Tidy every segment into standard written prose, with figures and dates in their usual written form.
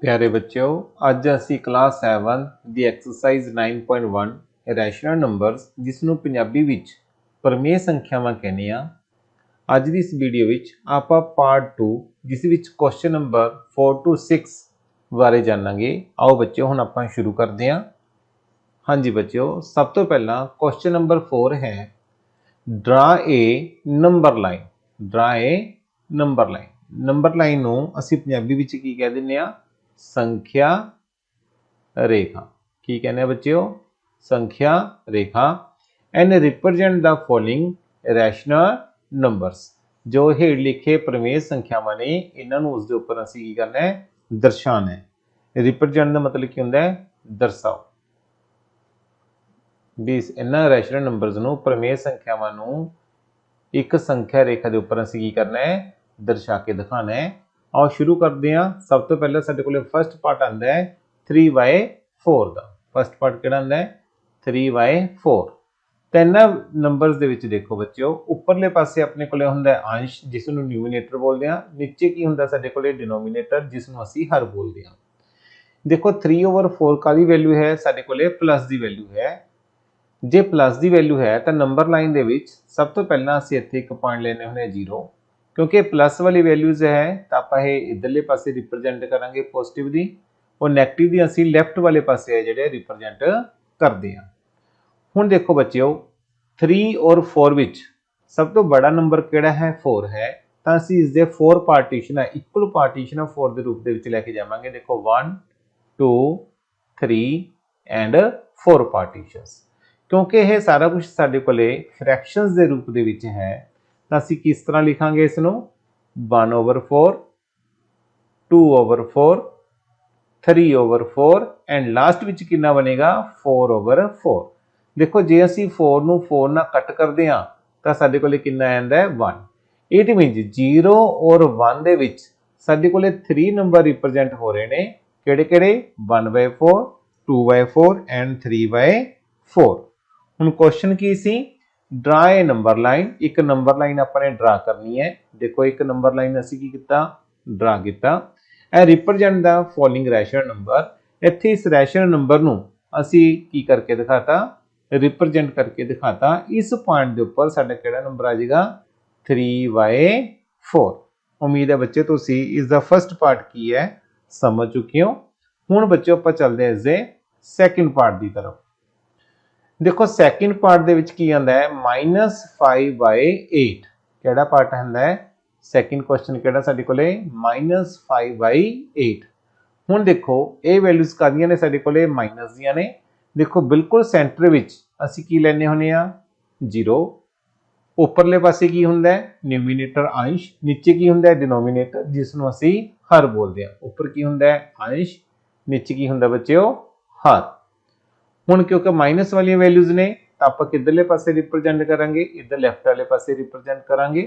प्यारे बच्चों, ਅੱਜ ਅਸੀਂ ਕਲਾਸ 7 ਦੀ ਐਕਸਰਸਾਈਜ਼ 9.1 ਰੈਸ਼ਨਲ ਨੰਬਰਸ ਜਿਸ ਨੂੰ ਪੰਜਾਬੀ ਵਿੱਚ ਪਰਮੇਯ ਸੰਖਿਆਵਾਂ ਕਹਿੰਦੇ ਆ। ਅੱਜ ਦੀ ਇਸ ਵੀਡੀਓ ਵਿੱਚ ਆਪਾਂ ਪਾਰਟ 2 ਜਿਸ ਵਿੱਚ ਕੁਐਸਚਨ ਨੰਬਰ 4 to 6 ਬਾਰੇ ਜਾਣਾਂਗੇ। ਆਓ ਬੱਚਿਓ ਹੁਣ ਆਪਾਂ ਸ਼ੁਰੂ ਕਰਦੇ ਹਾਂ। ਹਾਂਜੀ ਬੱਚਿਓ, ਸਭ ਤੋਂ ਪਹਿਲਾਂ ਕੁਐਸਚਨ ਨੰਬਰ 4 ਹੈ ਡਰਾ ਏ ਨੰਬਰ ਲਾਈਨ। ਡਰਾ ਏ ਨੰਬਰ ਲਾਈਨ। ਨੰਬਰ ਲਾਈਨ ਨੂੰ ਅਸੀਂ ਪੰਜਾਬੀ ਵਿੱਚ ਕੀ ਕਹਿ ਦਿੰਦੇ ਆ? संख्या रेखा। की कहने बच्चों? संख्या रेखा। And represent the following rational numbers. जो हेठ लिखे प्रमेय संख्यावां ने इन्हां नूं उसदे उपर असीं की करना है? दर्शाना है। रिप्रेजेंट का मतलब की हुंदा है? दर्शाओ। भी इन्हां रैशनल नंबर्स नूं प्रमेय संख्यावां नूं एक संख्या रेखा के उपर असीं की करना है? दर्शा के दिखाना है। आओ शुरू करते हैं। सब तो पहले साडे कोले फर्स्ट पार्ट आंदा है 3/4 का। फर्स्ट पार्ट किहड़ा आंदा है? 3/4। तो इन्हां नंबर्स दे विच देखो बच्चों, उपरले पासे अपने कोले हुंदा है अंश जिस नूं न्यूमिनेटर बोलदे हां, नीचे की हुंदा साडे कोले डिनोमिनेटर जिस नूं असीं हर बोलदे हां। देखो 3/4 कादी वैल्यू है? साडे कोले प्लस दी वैल्यू है। जे प्लस दी वैल्यू है तो नंबर लाइन दे विच सब तो पहला असीं इत्थे एक पॉइंट लेने हुंदे 0, क्योंकि प्लस वाली वैल्यूज है तो आप इधरले पासे रिप्रजेंट करांगे पॉजिटिव दी, और नैगेटिव दी असीं लैफ्ट वाले पासे है जिहड़े रिप्रजेंट करदे हां। हुण देखो बच्चों, 3 और 4 विच सब तो बड़ा नंबर किहड़ा है? 4 है। तो असीं इसदे 4 पार्टीशन है, इक्वल पार्टीशन 4 दे रूप दे विच लैके जावांगे। देखो 1 2 3 एंड 4 पार्टीशनस। क्योंकि यह सारा कुछ साडे कोले फ्रैक्शनस दे रूप दे विच है, तो असीं किस तरह लिखांगे इसनूं? 1/4 2/4 3/4 एंड लास्ट विच कितना बनेगा? 4/4। देखो जे असीं 4 नूं 4 नाल कट करदे हां तां साडे कोले कितना आंदा है? 1। इट मीन्स 0 और 1 दे विच साडे कोले 3 नंबर रिप्रजेंट हो रहे ने। किहड़े-किहड़े? 1/4 2/4 एंड 3/4। हुण क्वेश्चन की सी? Draw a number line. एक नंबर लाइन अपने ड्रा करनी है। देखो एक नंबर लाइन असीं की कीता? ड्रा कीता। ए represent the following rational number. इत्थे इस रैशनल नंबर नूं असीं की करके दिखाता? रिप्रजेंट करके दिखाता। इस पॉइंट के उपर साडा किहड़ा नंबर आ जाएगा? 3/4। उम्मीद है बच्चे तुसीं इसका फर्स्ट पार्ट की है समझ चुके हो। हुण बच्चों आपां चलदे हां इसदे सैकेंड पार्ट की तरफ। देखो सैकेंड पार्ट दे विच की आंदा है? -5/8। किहड़ा पार्ट आंदा है? सैकेंड क्वेश्चन किहड़ा साडे कोले? -5/8। हुण देखो ये वैल्यूज कादियां ने साडे कोले? माइनस दियां ने। देखो बिल्कुल सेंटर विच असीं की लैने हुंदे आ? 0। उपरले पासे की हुंदा है? न्यूमिनेटर अंश। नीचे की हुंदा है? डिनोमिनेटर जिस नूं असीं हर बोलदे हां। उपर की हुंदा है? अंश। नीचे की हुंदा बच्चों? हर। हुण क्योंकि माइनस वाली वैल्यूज ने तो आप किधरले पासे रिप्रजेंट करांगे? इधर लैफ्ट वाले पासे रिप्रजेंट करांगे।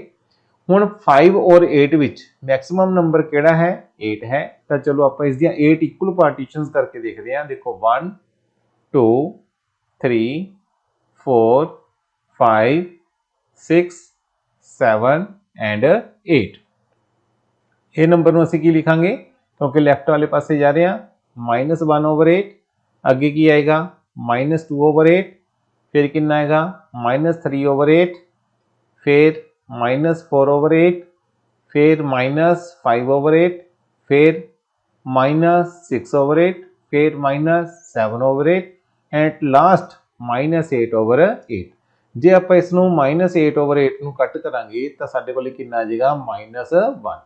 हुण 5 और 8 विच मैक्सिमम नंबर किहड़ा है? 8 है। तो चलो आप इस 8 इक्वल पार्टीशनस करके देखते हैं। देखो 1 2 3 4 5 6 7 एंड 8। ये नंबर नूं असीं की लिखांगे? क्योंकि लैफ्ट वाले पासे जा रहे हैं, -1/8। अगे की आएगा? -2/8। फिर कितना आएगा? -3/8। फिर -4/8। फिर -5/8। फिर -6/8। फिर -7/8 एंड लास्ट -8/8। जे आप इसनूं -8/8 नूं कट करांगे तो साडे कोल कितना आ जाएगा? -1।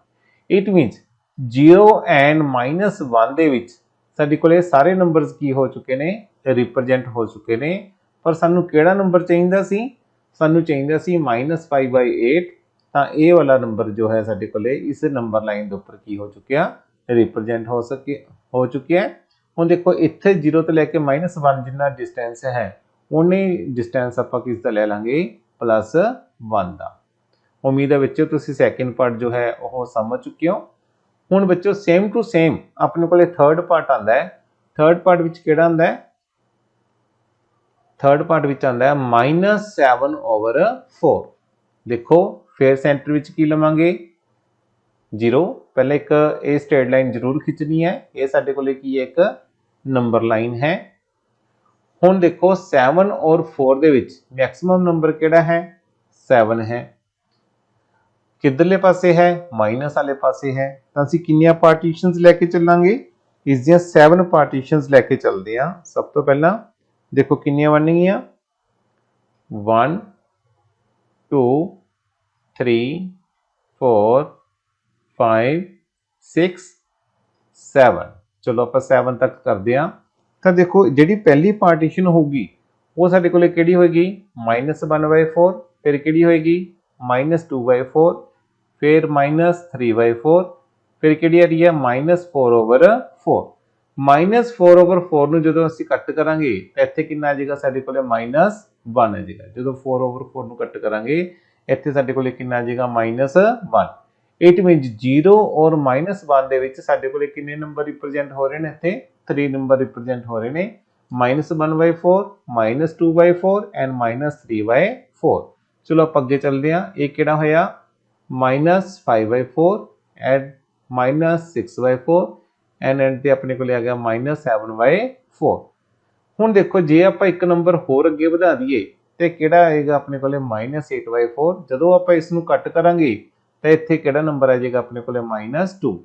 इट मीन्स 0 एंड -1 दे विच साडे कोले सारे नंबर्स की हो चुके ने? रिप्रजेंट हो चुके ने। पर सानू किहड़ा नंबर चाहिदा सी? सानू चाहिदा सी -5/8। तां ये वाला नंबर जो है साडे कोले इस नंबर लाइन दे उपर की हो चुकिया? रिप्रजेंट हो चुकिया है। हुण देखो इत्थे 0 तो लैके -1 जिन्ना डिस्टेंस है उन्नी डिस्टेंस आपां किस दा लै लांगे? +1 दा। उम्मीद है बच्चों तुसीं सैकेंड पार्ट जो है वह समझ चुके हो। हुण बच्चों सेम टू सेम अपने कोले थर्ड पार्ट आंदा है। थर्ड पार्ट विच किहड़ा आंदा है? थर्ड पार्ट विच आंदा है -7/4। देखो फिर सेंटर विच की लवांगे? 0 पहले एक ये स्ट्रेट लाइन जरूर खिंचनी है, ये साडे कोले की एक नंबर लाइन है। हुण देखो 7 और 4 दे विच मैक्सिमम नंबर किहड़ा है 7 है, किधरले पासे है माइनस वाले पासे है, तो असीं कितनियां पार्टीशनस लैके चलांगे इस दियां 7 पार्टीशनस लैके चलदे आ। सब तो पहला देखो कितनियां बनगियां 1 2 3 4 5 6 7, चलो आप 7 तक करते हैं। तो देखो जी पहली पार्टीशन होगी वो साडे कोले किहड़ी होएगी -1/4, फिर किहड़ी होएगी -2/4, फिर -3/4, फिर किहड़ी आ रही है -4/4। -4/4 ਨੂੰ ਜਦੋਂ ਅਸੀਂ ਕੱਟ ਕਰਾਂਗੇ ਤਾਂ ਇੱਥੇ ਕਿੰਨਾ ਆ ਜਾਏਗਾ ਸਾਡੇ ਕੋਲੇ -1 ਆ ਜਾਏਗਾ। ਜਦੋਂ 4/4 ਨੂੰ ਕੱਟ ਕਰਾਂਗੇ ਇੱਥੇ ਸਾਡੇ ਕੋਲੇ ਕਿੰਨਾ ਆ ਜਾਏਗਾ -1। इट मीन 0 और -1 ਦੇ ਵਿੱਚ ਸਾਡੇ ਕੋਲੇ ਕਿੰਨੇ ਨੰਬਰ ਰਿਪਰੈਜ਼ੈਂਟ ਹੋ ਰਹੇ ਨੇ ਇੱਥੇ 3 ਨੰਬਰ ਰਿਪਰੈਜ਼ੈਂਟ ਹੋ ਰਹੇ ਨੇ -1/4 -2/4 ਐਂਡ -3/4। ਚਲੋ ਆਪਾਂ ਅੱਗੇ ਚੱਲਦੇ ਹਾਂ। ਇਹ ਕਿਹੜਾ ਹੋਇਆ -5/4 ਐਂਡ -6/4 ਐਂਡ ਐਂਡ ਤੇ ਆਪਣੇ ਕੋਲੇ ਆ ਗਿਆ -7/4। ਹੁਣ ਦੇਖੋ ਜੇ ਆਪਾਂ ਇੱਕ ਨੰਬਰ ਹੋਰ ਅੱਗੇ ਵਧਾ ਦਈਏ ਤੇ ਕਿਹੜਾ ਆਏਗਾ ਆਪਣੇ ਕੋਲੇ -8/4। ਜਦੋਂ ਆਪਾਂ ਇਸ ਨੂੰ ਕੱਟ ਕਰਾਂਗੇ तो इत्थे किहड़ा नंबर आ जाएगा अपने कोले -2।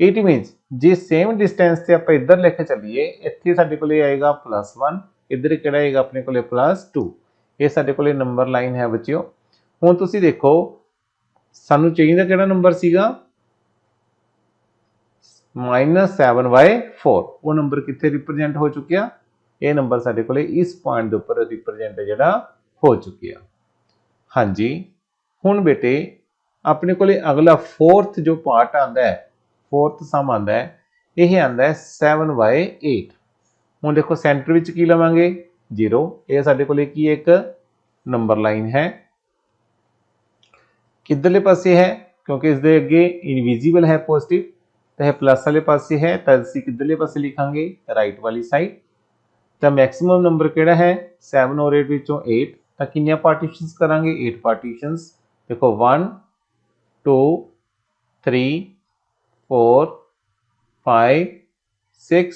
It means J same distance से आप इधर लेके चलिए इत्थे साडे कोले आएगा +1, इधर किहड़ा आएगा अपने कोले +2। ये साडे कोले नंबर लाइन है बच्चों। हुण तुसीं देखो सानू चाहिदा किहड़ा नंबर सीगा -7/4, वो नंबर कित्थे रिप्रजेंट हो चुकिया, ये नंबर साडे कोले इस पॉइंट दे उपर रिप्रजेंट जिहड़ा हो चुकिया। हाँ जी हुण बेटे अपने को अगला 4th जो पार्ट आता है 4th सम आता है यह आता है 7/8। हुण देखो सेंटर विच की लवांगे 0, यह साडे कोले की एक नंबर लाइन है। किधरले पासे है क्योंकि इसके अगे इनविजिबल है पॉजिटिव, तो यह प्लस वाले पासे है तो असीं किधरले पासे लिखांगे राइट वाली साइड। तो मैक्सिमम नंबर किहड़ा है 7 और 8 विचों 8, तो कितनियां पार्टीशनस करांगे 8 पार्टीशनस। देखो 1 2 3 4 5 6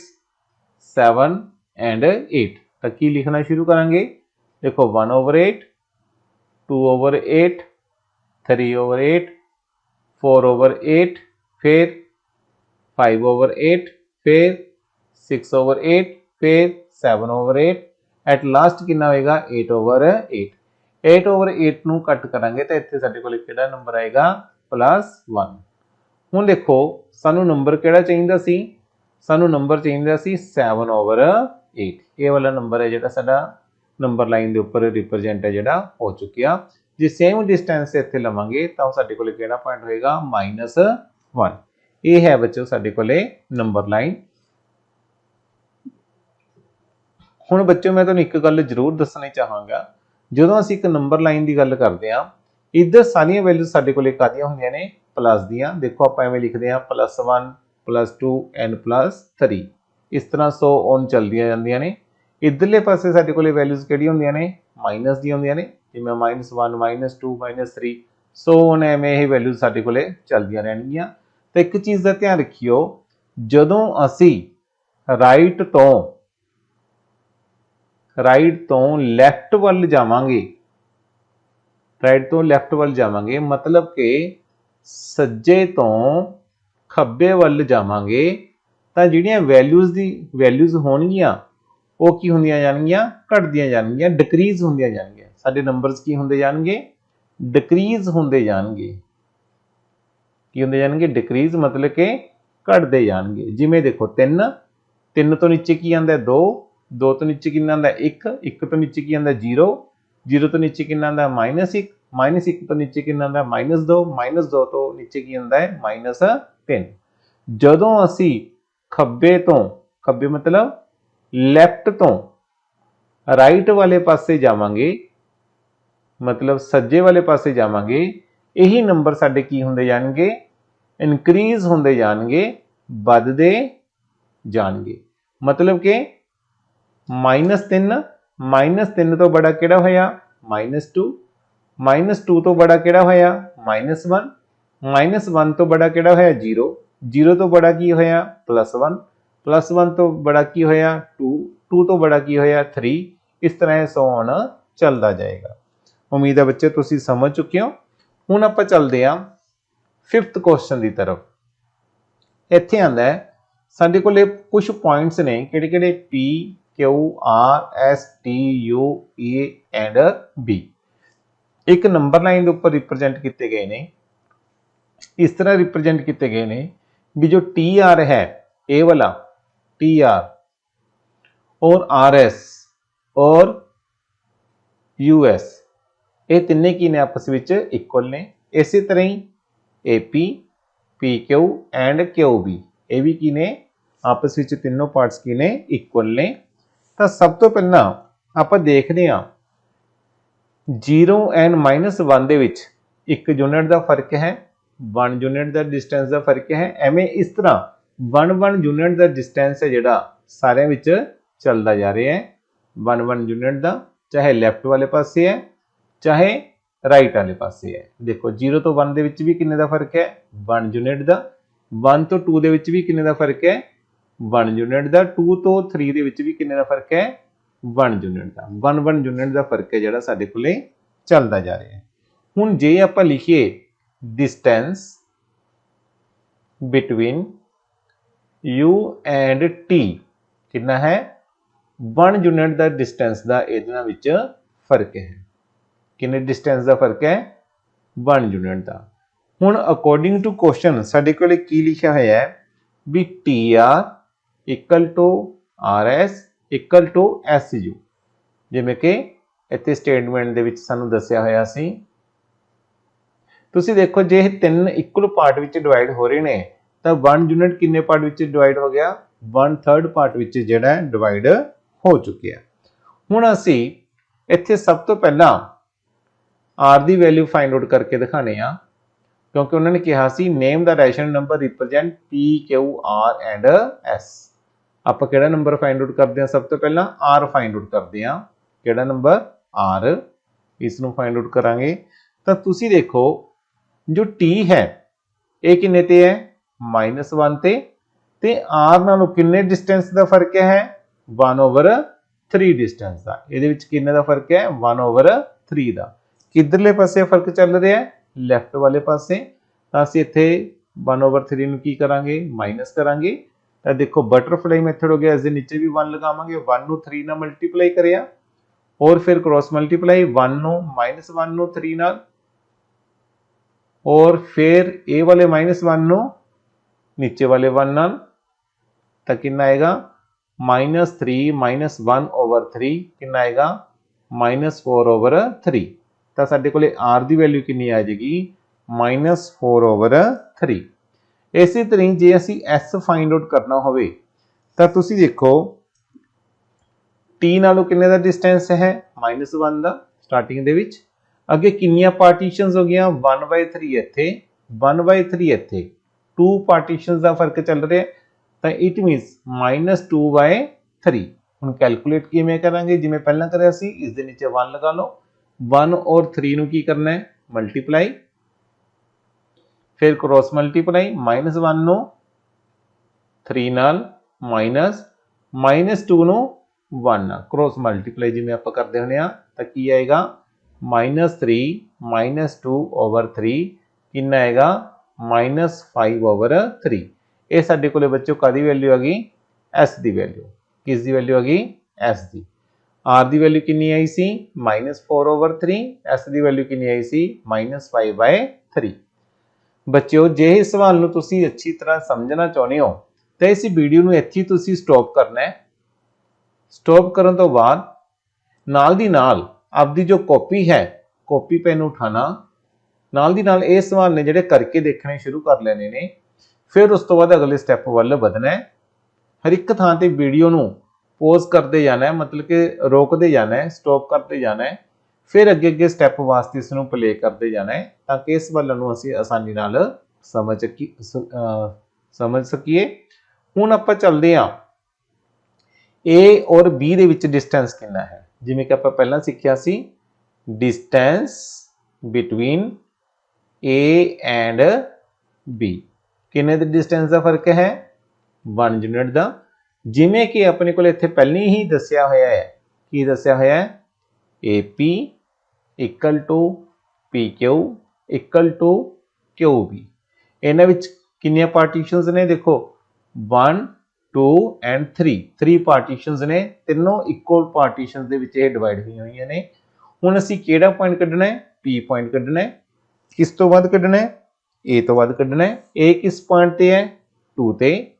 7 एंड 8। तो की लिखना शुरू करेंगे देखो 1/8 2/8 3/8 4/8 फिर 5/8 फिर 6/8 फिर 7/8 एट लास्ट कितना होएगा 8/8। 8/8 ਨੂੰ ਕੱਟ ਕਰਾਂਗੇ ਤਾਂ ਇੱਥੇ ਸਾਡੇ ਕੋਲ ਕਿਹੜਾ ਨੰਬਰ ਆਏਗਾ +1। ਹੁਣ ਦੇਖੋ ਸਾਨੂੰ ਨੰਬਰ ਕਿਹੜਾ ਚਾਹੀਦਾ ਸੀ, ਸਾਨੂੰ ਨੰਬਰ ਚਾਹੀਦਾ ਸੀ 7/8। ਇਹ ਵਾਲਾ ਨੰਬਰ ਹੈ ਜਿਹੜਾ ਸਾਡਾ ਨੰਬਰ ਲਾਈਨ ਦੇ ਉੱਪਰ ਰਿਪਰੈਜ਼ੈਂਟ ਹੈ ਜਿਹੜਾ ਹੋ ਚੁੱਕਿਆ। ਜੇ ਸੇਮ ਡਿਸਟੈਂਸ ਇੱਥੇ ਲਵਾਂਗੇ ਤਾਂ ਸਾਡੇ ਕੋਲ ਕਿਹੜਾ ਪੁਆਇੰਟ ਹੋਏਗਾ -1। ਇਹ ਹੈ ਬੱਚੋ ਸਾਡੇ ਕੋਲੇ ਨੰਬਰ ਲਾਈਨ। ਹੁਣ ਬੱਚੋ ਮੈਂ ਤੁਹਾਨੂੰ ਇੱਕ ਗੱਲ ਜ਼ਰੂਰ ਦੱਸਣੀ ਚਾਹਾਂਗਾ, ਜਦੋਂ ਅਸੀਂ ਇੱਕ ਨੰਬਰ ਲਾइन की गल करते हैं इधर सारिया वैल्यूज साडे कोले कादियां हुंदियां ने प्लस दियां। देखो आप एवें लिखते हैं +1 +2 एंड +3, इस तरह 100 ऑन चलदियां जांदियां ने। इधरले पासे साडे कोले वैल्यूज किहड़ियां हुंदियां ने माइनस दी हुंदियां ने, जिवें -1 -2 -3 100 ऑन एवें ये वैल्यूज साडे कोले चलदियां रहणगीਆਂ। तो एक चीज़ का ध्यान रखियो, जदों असी राइट तो लैफ्ट वाल जावांगे, राइट तो लैफ्ट वाल जावांगे मतलब कि सज्जे तो खब्बे वाल जावांगे तो जिहड़ियां वैल्यूज होणगियां वो की हुंदियां जाणगियां घटदियां जाणगियां, डिक्रीज हुंदियां जाणगियां। साडे नंबर्स की हुंदे जाणगे डिक्रीज हुंदे जाणगे। की हुंदे जाणगे डिक्रीज मतलब कि घटदे जाणगे। जिवें देखो 3 तो नीचे की आंदा 2, 2 तो नीचे कितना आंदा 1, 1 तो नीचे की आंदा 0, 0 तो नीचे कितना आंदा -1, -1 तो नीचे कितना आंदा -2, -2 तो नीचे की आंदा है -3। जदों असी खब्बे मतलब लैफ्ट तो राइट वाले पासे जावांगे, मतलब सज्जे वाले पासे जावांगे, यही नंबर साडे की हुंदे जाणगे इनक्रीज हुंदे जाणगे, वधदे जाणगे। मतलब कि -3 तो बड़ा किहड़ा होया -2, -2 तो बड़ा किहड़ा होया -1, -1 ਤੋਂ ਬੜਾ ਕਿਹੜਾ ਹੋਇਆ 0, 0 ਤੋਂ ਬੜਾ ਕੀ ਹੋਇਆ +1, +1 ਤੋਂ ਬੜਾ ਕੀ ਹੋਇਆ 2, 2 ਤੋਂ ਬੜਾ ਕੀ ਹੋਇਆ 3। ਇਸ ਤਰ੍ਹਾਂ ਇਹ ਸੋ ਔਨ ਚੱਲਦਾ ਜਾਏਗਾ। ਉਮੀਦ ਹੈ ਬੱਚੇ ਤੁਸੀਂ ਸਮਝ ਚੁੱਕੇ ਹੋ। ਹੁਣ ਆਪਾਂ ਚੱਲਦੇ ਹਾਂ 5th ਕੁਐਸਚਨ ਦੀ ਤਰਫ। ਇੱਥੇ ਆਂਦਾ ਹੈ ਸਾਡੇ ਕੋਲੇ ਕੁਝ ਪੁਆਇੰਟਸ ਨੇ ਕਿਹੜੇ P Q R S T U E and B ਇੱਕ ਨੰਬਰ ਲਾइन ਦੇ ਉੱਪਰ ਰਿਪਰੈਜ਼ੈਂਟ ਕੀਤੇ ਗਏ ਨੇ। इस तरह रिप्रेजेंट किए गए ने भी जो टी आर है ए वाला टी आर और आर एस और यू एस ये तिने की ने आपस में इक्वल ने। इस तरह ही A P P Q and Q B ये भी की ने आपस में तीनों पार्ट्स की ने इक्वल ने। तो सब तो पहला आप देखते हैं 0 एंड -1 दे विच एक यूनिट का फर्क है, 1 यूनिट का डिस्टेंस का फर्क है। एवें इस तरह 1 यूनिट का डिस्टेंस है जोड़ा सारे विच चलता जा रहा है। 1 यूनिट का चाहे लैफ्ट वाले पासे है चाहे राइट वाले पासे है। देखो 0 तो 1 दे विच भी किन्ने दा फर्क है 1 यूनिट का, 1 तो 2 दे विच भी किन्ने दा फर्क है 1 यूनिट का, 2 तो 3 दे विच भी किन्ने दा फर्क है 1 यूनिट का। 1 यूनिट का फर्क है जोड़ा साडे कोले चलता जा रहा है। हुण जे आपां लिखिए distance between U and T कितना है 1 यूनिट का डिस्टेंस का इहदे विच फर्क है। किन्ने डिस्टेंस का फर्क है 1 यूनिट का। हुण अकॉर्डिंग टू क्वेश्चन साडे कोले की लिखा होया है भी TR equal to RS equal to SU जिवें कि इत्थे स्टेटमेंट दे विच सानूं दस्सिया होया सी। तुसीं देखो जे 3 इक्वल पार्ट विच डिवाइड हो रहे ने तो 1 यूनिट किन्ने पार्ट विच डिवाइड हो गया 1/3 पार्ट विच जिहड़ा डिवाइड हो चुकिया। हुण असीं इत्थे सब तो पहला R दी वैल्यू फाइंड आउट करके दिखाने आ क्योंकि उन्होंने कहा सी name the rational number represent P Q R and S। आपां किहड़ा नंबर फाइंड आउट करते हैं सब तो पहला R फाइंड आउट करते हैं। किहड़ा नंबर R इसनूं फाइंड आउट करांगे। तो तुसीं देखो जो T है ये किन्ने ते है -1 ते R नालों किन्ने डिस्टेंस का फर्क है 1/3 डिस्टेंस का। इहदे विच किन्ने दा फर्क है 1/3 का। किधरले पासे फर्क चल रहा है लैफ्ट वाले पासे। तो असीं इत्थे 1/3 नूं की करांगे माइनस करांगे। तो देखो बटरफ्लाई मैथड हो गया, इस दे नीचे भी 1 लगावांगे, 1 नूं 3 नाल मल्टीप्लाई करिया और फिर क्रॉस मल्टीप्लाई 1 नूं -1 नूं 3 नाल और फिर ए वाले -1 नूं नीचे वाले 1 नाल। तो कितना आएगा -3 -1/3 कितना आएगा -4/3। तो साडे कोले R दी वैल्यू कितनी आ जाएगी -4/3। इसी तरह जे असीं S फाइंड आउट करना होवे तो तुसीं देखो T नालों किन्ने दा डिस्टेंस है -1 दा स्टार्टिंग दे विच। अगे कितनियां पार्टीशनस हो गया 1/3 इत्थे 1/3 इत्थे 2 पार्टीशनस का फर्क चल रहा है। तो इट मीनस -2/3। हुण कैलकुलेट किवें करांगे जिवें पहलां करिया सी, इस दे नीचे 1 लगा लो, 1 और 3 नूं की करना है मल्टीप्लाई, फिर क्रॉस मल्टीप्लाई -1 नूं 3 नाल माइनस -2 नूं 1 नाल क्रॉस मल्टीप्लाई जिवें आपां करदे हुंदे आ। तो की आएगा -3 -2/3 कितना आएगा -5/3। ये साडे कोले बच्चों कादी वैल्यू आ गई S दी वैल्यू। किस दी वैल्यू आ गई S दी। R दी वैल्यू कितनी आई सी -4/3, S दी वैल्यू कितनी आई सी -5/3। बच्चों जे इस सवाल नूं तुसीं अच्छी तरह समझना चाहुंदे हो तो इस वीडियो नूं इत्थे तुसीं स्टॉप करना है। स्टॉप करन तो बाद नाल दी नाल आपकी जो कॉपी है कॉपी पेन उठाना, नाल दी नाल इस सवाल ने जिहड़े करके देखने शुरू कर लेने ने, फिर उस तो बाद अगले स्टैप वाल बढ़ना है। हर एक थां ते वीडियो नूं पॉज करते जाना है, मतलब कि रोकते जाना है, स्टॉप करते जाना है, फिर अगे अगे स्टैप वास्ते इसनूं प्ले करते जाना है ताकि इस गल नूं असीं आसानी नाल समझ सकीए। हुण आपां चलदे हां A और B दे विच डिस्टेंस कितना है। जिवें कि आपां पहलां सिक्ख्या सी distance between A and B। किन्ने दी डिस्टेंस का फर्क है 1 यूनिट का। जिमें कि अपने को इत्थे पहले ही दसिया होया है कि दसिया होया है AP equal to PQ equal to QB। इन्हां विच किन्नियां पार्टीशनस ने देखो 1 2 एंड 3 पार्टीशनस ने, तीनों इक्वल पार्टीशनस दे विच डिवाइड हुई हुई ने। हुण असीं किहड़ा पॉइंट कढना है P पॉइंट कढना है। किस तो वध कढना है A तो वध कढना है। A किस पॉइंट ते है 2 ते।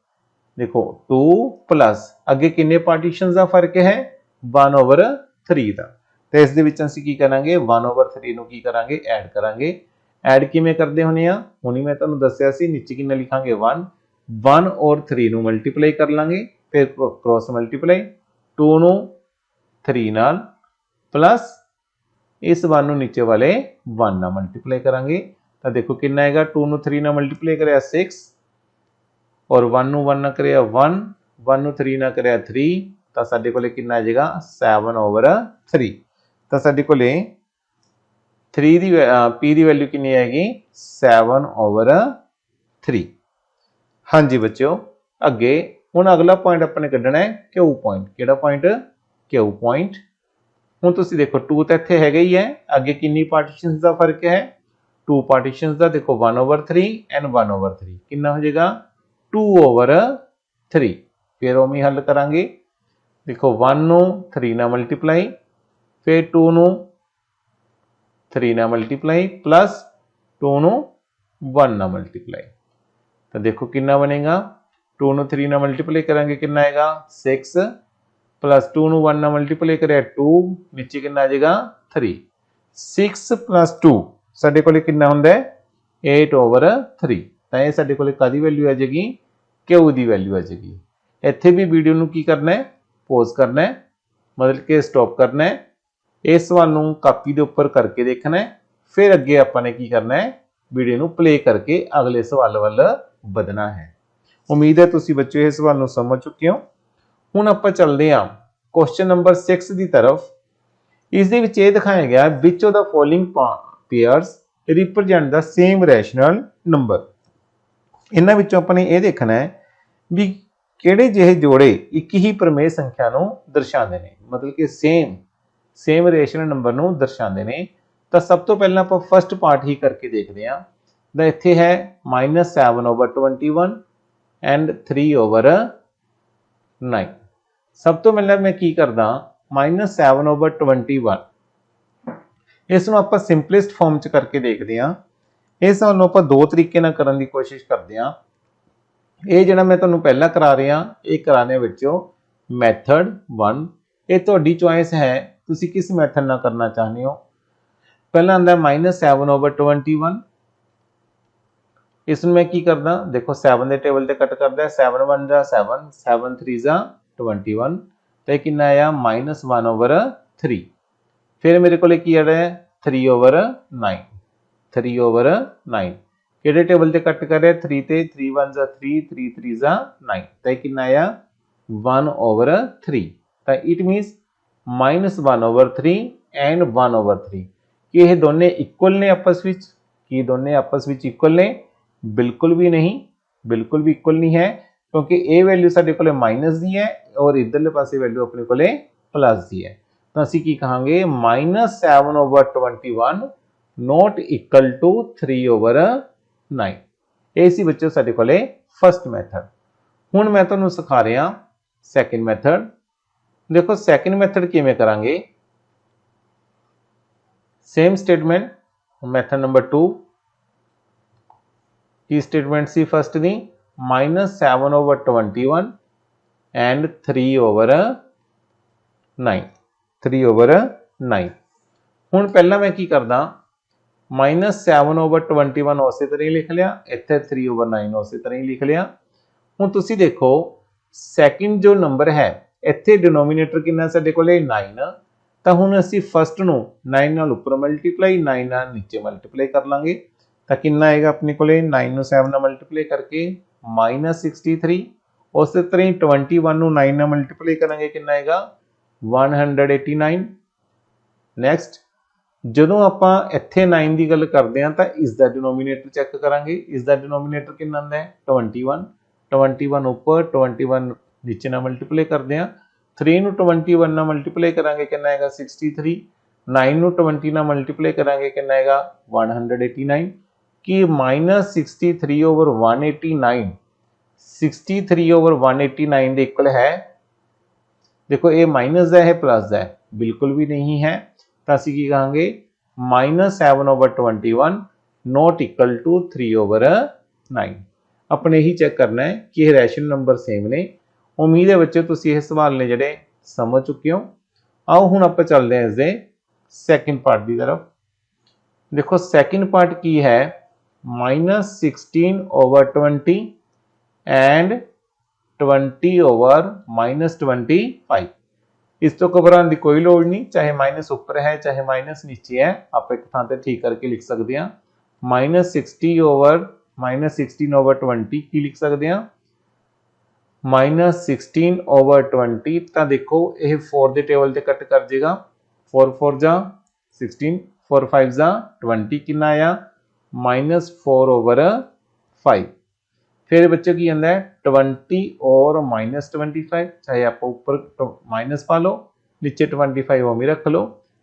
देखो 2 प्लस अगे किन्ने पार्टीशनस का फर्क है 1/3 का। तो इस दे विच असीं की करांगे 1/3 नूं की करांगे ऐड करांगे। ऐड किवें करदे हुणे आ हुणी मैं तुहानूं दस्सिया सी। नीचे किन्ना लिखांगे 1 और 3 नूं मल्टीप्लाई कर लांगे, फिर क्रॉस मल्टीप्लाई 2 नूं 3 नाल प्लस इस 1 नूं नीचे वाले 1 नाल मल्टीप्लाई करांगे। तो देखो किन्ना आएगा 2 नूं 3 नाल मल्टीप्लाई करिया 6 और 1 नूं 1 नाल करिया 1 नूं 3 नाल करिया 3। तो साडे कोले किन्ना आ जाएगा 7/3। तो साडे कोले 3 दी P दी वैल्यू कितनी आएगी 7/3। हाँ जी बच्चों, अगे हुण अगला पॉइंट अपने कढ़ना है Q पॉइंट। किहड़ा पॉइंट Q पॉइंट। हुण तुसीं देखो 2 तो इत्थे हैगा ही है, अगे कितनी पार्टीशनस का फर्क है 2 पार्टीशनस का। देखो 1/3 एंड 1/3 कितना हो जाएगा 2/3। फिर उमें हल करांगे। देखो 1 नूं 3 नाल मल्टीप्लाई, फिर 2 नूं 3 नाल मल्टीप्लाई प्लस 2 नूं 1 नाल मल्टीप्लाई। तो देखो कितना बनेगा 2 नूं 3 नाल मल्टीप्लाई करांगे कितना आएगा 6 प्लस 2 नूं 1 नाल मल्टीप्लाई करिया 2, नीचे कितना आ जाएगा 3। 6 प्लस 2 साडे कोले कितना हुंदा है 8/3। तो ये साडे कोले कादी वैल्यू आ जाएगी Q दी वैल्यू आ जाएगी। इत्थे भी वीडियो नूं की करना है पॉज करना है, मतलब कि स्टॉप करना है। इस सवाल नूं कापी दे उपर करके देखना है, फिर अगे आपां ने की करना है वीडियो नूं प्ले करके अगले सवाल वल वधना है। उम्मीद है तुसीं बच्चों इस सवाल नूं समझ चुके हो। हुण आपां चलदे हां क्वेश्चन नंबर 6 की तरफ। इस दे विच यह दिखाया गया which of the following pairs represent the same rational number. इन्हां विचों आपां ने यह देखना है भी किहड़े जिहे जोड़े एक ही प्रमेय संख्या नूं दर्शाते हैं, मतलब कि सेम रैशनल नंबर नूं दर्शाते हैं। तो सब तो पहला आपां फर्स्ट पार्ट ही करके देखते हैं। तो इत्थे है -7/21 एंड 3/9। सब तो पहला मैं की करदा -7/21 इस नूं आपां सिंपलेस्ट फॉर्म च करके देखते हैं। इस सवाल नूं आपां दो तरीके नाल करन दी कोशिश करते हैं। ये जिहड़ा मैं तुहानूं पहला करा रहा ये कराने विचों मैथड 1। ये तुहाडी चॉइस है तुसीं किस मैथड नाल करना चाहते हो। पहला आंदा -7/21। इस मैं की करदा देखो 7 के टेबल से कट करदा 7 1 जा 7 7 3 जा 21। तो कितना आया -1/3। फिर मेरे को की आ रहा है 3/9 3/9। किहड़े टेबल से कट कर रहा 3 ते 3 1 जा 3 3 3 जा 9। तो कितना आया 1/3। तो इट मीनस -1/3 एंड 1/3 कि यह दोनों इक्वल ने आपस में। कि दोनों आपस में इक्वल ने बिल्कुल भी नहीं, बिल्कुल भी इक्वल नहीं है, क्योंकि ए वैल्यू साडे कोले माइनस दी है और इधरले पासे वैल्यू अपने कोले प्लस दी है। तो असीं की कहांगे -7/21 नॉट इक्वल टू 3/9। ये सी बच्चों साडे कोले फर्स्ट मैथड। हुण मैं तुहानूं सिखा रहा सैकेंड मैथड। देखो सैकेंड मैथड किवें करांगे। सेम स्टेटमेंट मैथड नंबर 2 की स्टेटमेंट सी फर्स्ट दी -7/21 एंड 3/9। हुण पहला मैं की करदा -7/21 उसे तरह ही लिख लिया, इत्थे 3/9 उसे तरह ही लिख लिया। हुण तुसीं देखो सैकेंड जो नंबर है इत्थे डिनोमीनेटर कितना साडे कोले 9। तो हुण असीं फर्स्ट नूं 9 नाल उपर मल्टीप्लाई 9 नाल नीचे मल्टीप्लाई कर लांगे। तो कितना आएगा अपने को 9 नूं 7 नाल मल्टीप्लाई करके -63। उस तरह ही 21 नूं 9 नाल मल्टीप्लाई करेंगे कितना आएगा 189। नैक्सट ਜਦੋਂ ਆਪਾਂ ਇੱਥੇ 9 ਦੀ ਗੱਲ ਕਰਦੇ ਹਾਂ ਤਾਂ ਇਸ ਦਾ ਡਿਨੋਮੀਨੇਟਰ ਚੈੱਕ ਕਰਾਂਗੇ। ਇਸ ਦਾ ਡਿਨੋਮੀਨੇਟਰ ਕਿੰਨਾ ਆਉਂਦਾ ਹੈ 21 21 ਉੱਪਰ 21 ਨੀਚੇ ਨਾਲ ਮਲਟੀਪਲਾਈ ਕਰਦੇ ਹਾਂ। 3 ਨੂੰ 21 ਨਾਲ ਮਲਟੀਪਲਾਈ ਕਰਾਂਗੇ ਕਿੰਨਾ ਆਏਗਾ 63। 9 ਨੂੰ 20 ਨਾਲ ਮਲਟੀਪਲਾਈ ਕਰਾਂਗੇ ਕਿੰਨਾ ਆਏਗਾ 189 ਕਿ -63 ਓਵਰ 189 63 ਓਵਰ 189 ਦੇ ਇਕੁਅਲ ਹੈ। देखो ये माइनस का है प्लस का है बिल्कुल भी नहीं है तो असं की कहांगे -7/21 नॉट इक्वल टू 3/9। अपने ही चेक करना है कि ये रैशनल नंबर सेम ने। उम्मीद है बच्चों तुम ये सवाल ने जोड़े समझ चुके हो। आओ हुण आपां चलते हैं इसके सैकेंड पार्ट की तरफ। देखो सैकेंड पार्ट की है -16/20 एंड 20 ओवर -25। इस तो घबराने की कोई लोड़ नहीं, चाहे माइनस ऊपर है चाहे माइनस नीचे है, आप एक थां ते ठीक करके लिख सकते हैं। -16/20 की लिख सकते हैं -16/20 तो देखो ये 4 के टेबल से कट कर जाएगा। 4 4 जा 16 4 5 जा 20 कितना आया -4/5। फिर बच्चे की आंदा है 20 और -25, चाहे आप ऊपर माइनस पा लो नीचे 25 वो भी रख लो।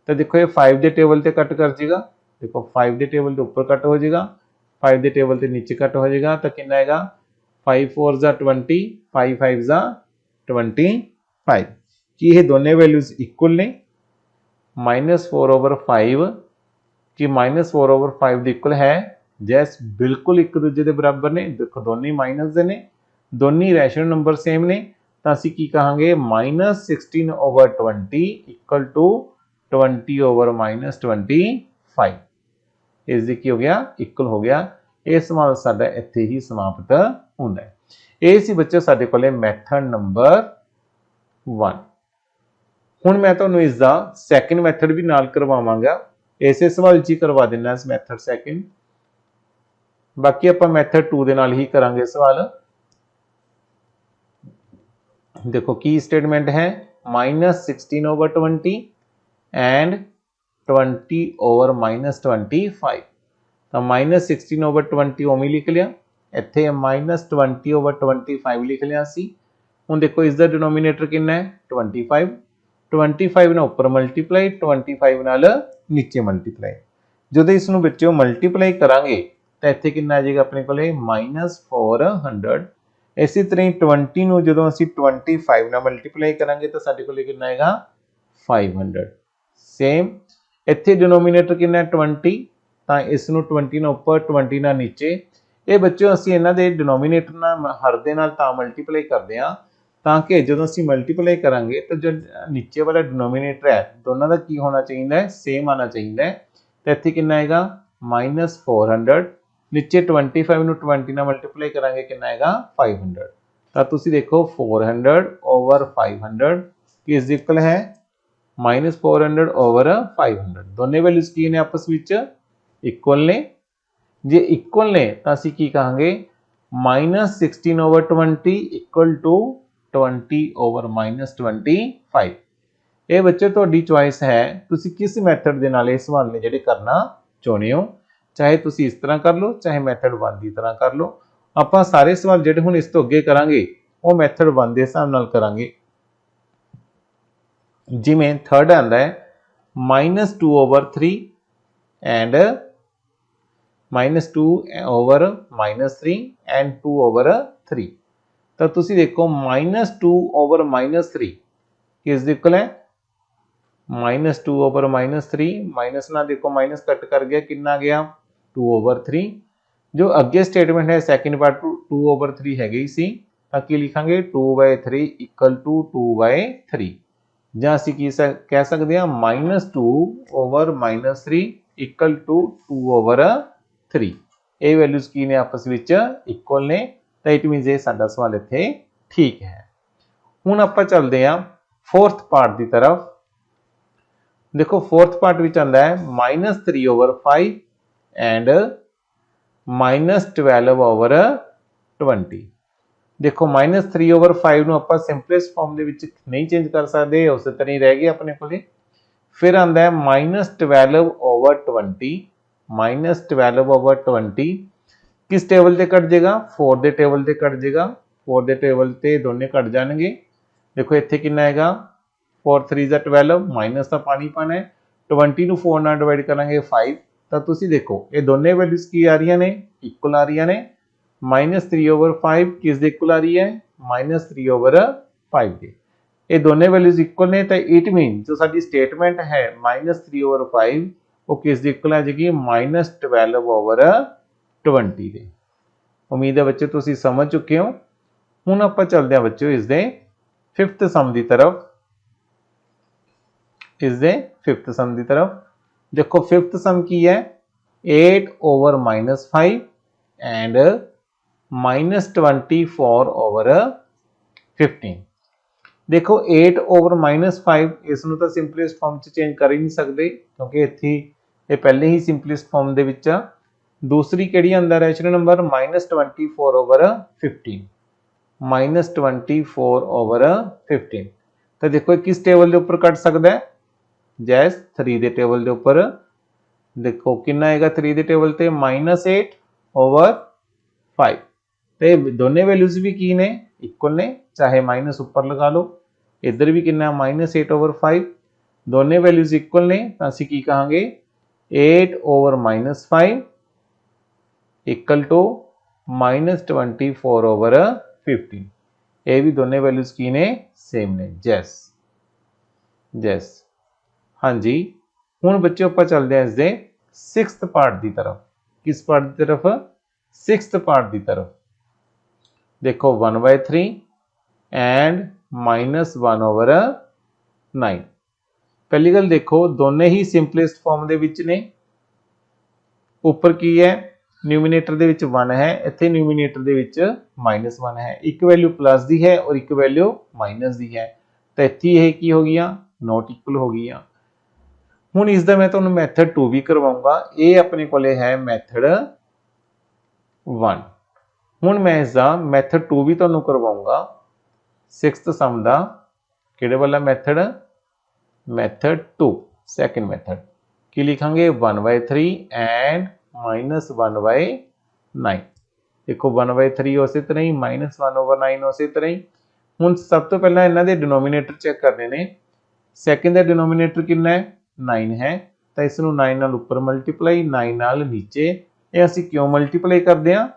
तो देखो ये 5 के टेबल से कट कर जाएगा। देखो 5 के टेबल के ऊपर कट हो जाएगा, 5 के टेबल से नीचे कट हो जाएगा तो कितना आएगा 5 4 जा 20 5 5 जा 25। कि ये दोनों वैल्यूज इक्वल ने -4/5 कि -4/5 के इक्वल है। जैस बिल्कुल एक दूजे के बराबर ने। देखो दोनों माइनस के ने, दोनों रैशनल नंबर सेम ने तो असीं की कहांगे -16/20 इक्वल टू 20/-25। इस की हो गया इक्वल हो गया। ये सवाल साडा इत्थे ही समाप्त हुंदा है। ये सी बच्चों साडे कोले मैथड नंबर 1। हुण मैं तुहानूं इसदा सैकेंड मैथड भी नाल करवावांगा, इसे सवाल च ही करवा देना इस मैथड सैकेंड। बाकी आप मैथड 2 के नाल ही करांगे सवाल। देखो की स्टेटमेंट है -16/20 एंड 20 ओवर -25। तो -16/20 ओमी लिख लिया, इत्थे -20/25 लिख लिया सी। हुण देखो इसका डिनोमीनेटर कितना है 25। 25 ने उपर मल्टीप्लाई 25 नाल नीचे मल्टीप्लाई। जो इसनूं बच्चों मल्टीप्लाई करांगे तो इत्थे कितना आ जाएगा अपने कोले -400। इसी तरह 20 नूं जदों असीं 25 नाल मल्टीप्लाई करांगे तो साडे कोले कितना आएगा 500। सेम इत्थे डिनोमीनेटर कितना 20 तो इसनूं 20 नाल उपर 20 नाल नीचे। ये बच्चों असीं इन्हां दे डिनोमीनेटर नाल हर दे नाल तां मल्टीप्लाई करदे हां ताकि जदों असीं मल्टीप्लाई करांगे तो जो नीचे वाला डिनोमीनेटर है दोनों का की होना चाहिए सेम आना चाहिए। तो इत्थे कितना आएगा -400। नीचे 25 नूं 20 नाल मल्टीप्लाई करांगे कितना आएगा 500। तो तुसीं देखो 400/500 किस इक्वल है -400/500। दोनों वैल्यूज की ने आपस में इक्वल ने। जे इक्वल ने तो असीं की कहांगे -16/20 इक्वल टू 20/-25। ये बच्चों तुहाडी चॉइस है, तुसीं किस मैथड दे नाल इस सवाल ने जिहड़े करना चाहुंदे हो। चाहे तुसीं इस तरह कर लो चाहे मैथड 1 की तरह कर लो। आपां सारे सवाल जिहड़े हुण इस तो अगे करांगे वो मैथड 1 के हिसाब नाल करांगे। जिवें थर्ड आंदा है -2/3 एंड -2/-3 एंड 2/3। तो तुसीं देखो -2/-3 किस इक्वल है -2/-3। माइनस ना देखो माइनस कट कर गया कितना गया 2/3। जो अगे स्टेटमेंट है सैकेंड पार्ट 2/3 है गई सी तो की लिखांगे 2/3 इक्वल टू 2/3। जां असीं की कह सकते हैं -2/-3 इक्वल टू 2/3। ये वैल्यूज की ने आपस में इक्वल ने तो इट मीनस ये साडा सवाल इत्थे ठीक है। हुण आपां चलदे हां फोर्थ पार्ट की तरफ। देखो फोर्थ पार्ट में आंदा है -3/5 एंड -12/20। देखो -3/5 नूं आपां सिंपलेस्ट फॉर्म दे विच नहीं चेंज कर सकते, उस तरह ही रह गए अपने कोले। फिर आंदा है -12/20, -12/20 किस टेबल से कट जाएगा 4 के टेबल से कट जाएगा, 4 के टेबल से दोनों कट जाएंगे। देखो इत्थे कितना है 4 3 12 माइनस का पानी पाना है 20 ਨੂੰ 4 ਨਾਲ डिवाइड करेंगे 5 ਤਾਂ ਤੁਸੀਂ देखो ये दोनों वैल्यूज की आ रही ने इक्वल आ रही ने -3/5 किस दे इक्वल आ रही है -3/5 के ये दोनों वैल्यूज इक्वल ने तो इट मीन जो साडी स्टेटमेंट है -3/5 वो किस दे इक्वल आ जाएगी -12/20 दे। उम्मीद है बच्चों तुसी समझ चुके हो। हुण आपां चलदे हां बच्चों इसदे 5th सम की तरफ, इसदे 5th सम की तरफ। देखो 5th सम की है 8/-5 एंड -24/15। देखो 8/-5 इसनूं तो सिंपलेस्ट फॉर्म च चेंज कर ही नहीं सकते क्योंकि इत्थे ये पहले ही सिंपलेस्ट फॉर्म दे विच आ। दूसरी किहड़ी आंदा रैशनल नंबर -24/15, -24/15। तो देखो किस टेबल के उपर कट सकता है जैस 3 के टेबल के उपर। देखो कितना आएगा 3 के टेबल ते -8/5 ते दोनों वैल्यूज भी की ने इक्वल ने, चाहे माइनस उपर लगा लो, इधर भी कितना -8/5 दोनों वैल्यूज इक्वल ने तो असीं की कहांगे 8/-5 इक्वल टू -24/15। ये भी दोनों वैल्यूज की ने सेम ने जैस जैस। हाँ जी हुण बच्चों आपां चलदे हां इसदे 6th पार्ट की तरफ। किस पार्ट की तरफ 6th पार्ट की तरफ। देखो 1/3 एंड -1/9। पहली गल देखो दोनों ही सिंपलेस्ट फॉर्म दे विच ने। उपर की है न्यूमीनेटर दे विच 1 है, इत्थे न्यूमीनेटर दे विच -1 है, एक वैल्यू प्लस दी है और एक वैल्यू माइनस दी है तो इत्थे यह की हो गई नॉट इक्वल हो गई। हुण इसका मैं तुहानूं मैथड 2 भी करवाऊंगा, ये अपने कोले है मैथड 1। हुण मैं इसका मैथड 2 भी तुहानूं करवाऊंगा 6th सम का। किहड़े वाला मैथड मैथड 2 सैकेंड मैथड की लिखांगे 1/3 एंड -1/9। देखो 1/3 उस तरह ही -1/9 उस तरह ही। हुण सब तो पहला इन्हां दे डिनोमीनेटर चेक करने ने। सैकेंड का डिनोमीनेटर कितना है 9 है तो इसनूं 9 नाल उपर मल्टीप्लाई 9 नाल नीचे। ये असीं क्यों मल्टीप्लाई करते हैं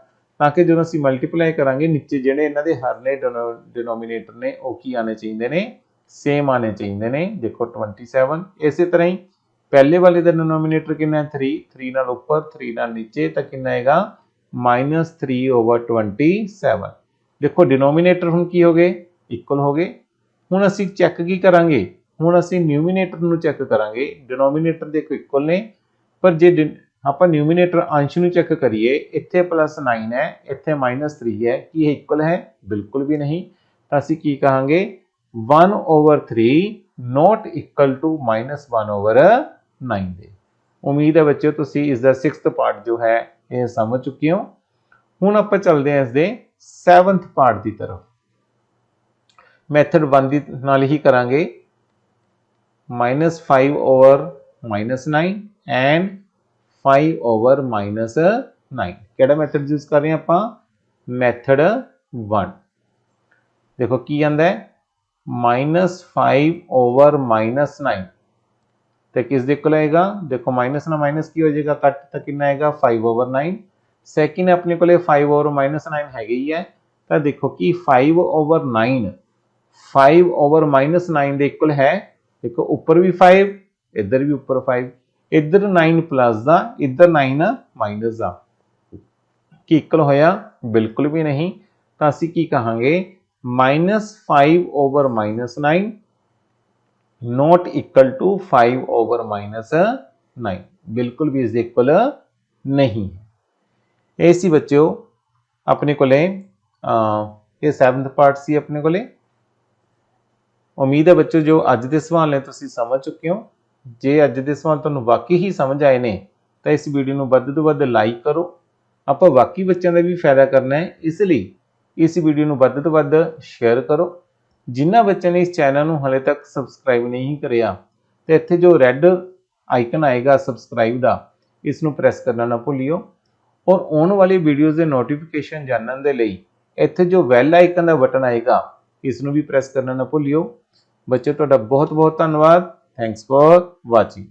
ताकि जो असीं मल्टीप्लाई करांगे नीचे जिहड़े इन्हां दे हरने डिनोमीनेटर ने वो की आने चाहिए ने सेम आने चाहिए ने। देखो 27 इस तरह ही पहले वाले का डिनोमीनेटर कितना है 3 नाल उपर 3 नाल नीचे तो कितना आएगा -3/27। देखो डिनोमीनेटर हुण की हो गए इक्वल हो गए। हुण असीं चैक की करांगे, हुण असीं न्यूमीनेटर नूं चैक करांगे। डिनोमीनेटर देखो इक्वल ने पर जे आपां न्यूमीनेटर अंश नूं चैक करिए इत्थे +9 है इत्थे -3 है कि ये इक्वल है बिल्कुल भी नहीं तो असीं की कहांगे 1/3 नॉट इक्वल टू -1/9 दे। उम्मीद है बच्चों तुसीं इसका 6th पार्ट जो है ये समझ चुके हो। हुण आपां चलदे हां इसदे 7th पार्ट की तरफ। मैथड 1 दी नाल ही करांगे -5/-9 एंड 5/-9। केड़ा मैथड यूज कर रहे हैं आपां मैथड 1। देखो की आंदा है -5/-9 तो किस दे इक्वल आएगा। देखो माइनस ना माइनस की हो जाएगा कट तो कितना आएगा 5/9। सैकेंड अपने को 5/-9 है ही है तो देखो कि 5/9 5/-9 दे इक्वल है। देखो ऊपर भी 5 इधर भी ऊपर 5 इधर 9 प्लस दा इधर 9 माइनस दा की इक्वल होया बिल्कुल भी नहीं तो असीं की कहांगे -5/-9 नॉट इक्वल टू 5/-9 बिल्कुल भी इस इक्वल नहीं है। ये सी बच्चों अपने कोले ये 7th पार्ट सी अपने कोले। उम्मीद है बच्चों जो अज के सवाल ने तुसीं समझ चुके हो। जे अज के सवाल तुहानूं वाकई ही समझ आए ने तो इस वीडियो नूं वध तो वध लाइक करो। आपां बाकी बच्चों का भी फायदा करना है इसलिए इस वीडियो नूं वध तो वध शेयर करो। जिन्हां बच्चों ने इस चैनल नूं हले तक सबसक्राइब नहीं करिया ਤੇ ਇੱਥੇ ਜੋ ਰੈੱਡ ਆਈਕਨ ਆਏਗਾ ਸਬਸਕ੍ਰਾਈਬ ਦਾ, ਇਸ ਨੂੰ ਪ੍ਰੈਸ ਕਰਨਾ ਨਾ ਭੁੱਲਿਓ। ਔਰ ਆਉਣ ਵਾਲੀ ਵੀਡੀਓਜ਼ ਦੇ ਨੋਟੀਫਿਕੇਸ਼ਨ ਜਾਣਨ ਦੇ ਲਈ ਇੱਥੇ ਜੋ ਬੈਲ ਆਈਕਨ ਦਾ ਬਟਨ ਆਏਗਾ, ਇਸ ਨੂੰ ਵੀ ਪ੍ਰੈਸ ਕਰਨਾ ਨਾ ਭੁੱਲਿਓ। ਬੱਚਿਓ ਤੁਹਾਡਾ ਬਹੁਤ ਬਹੁਤ ਧੰਨਵਾਦ। Thanks for watching.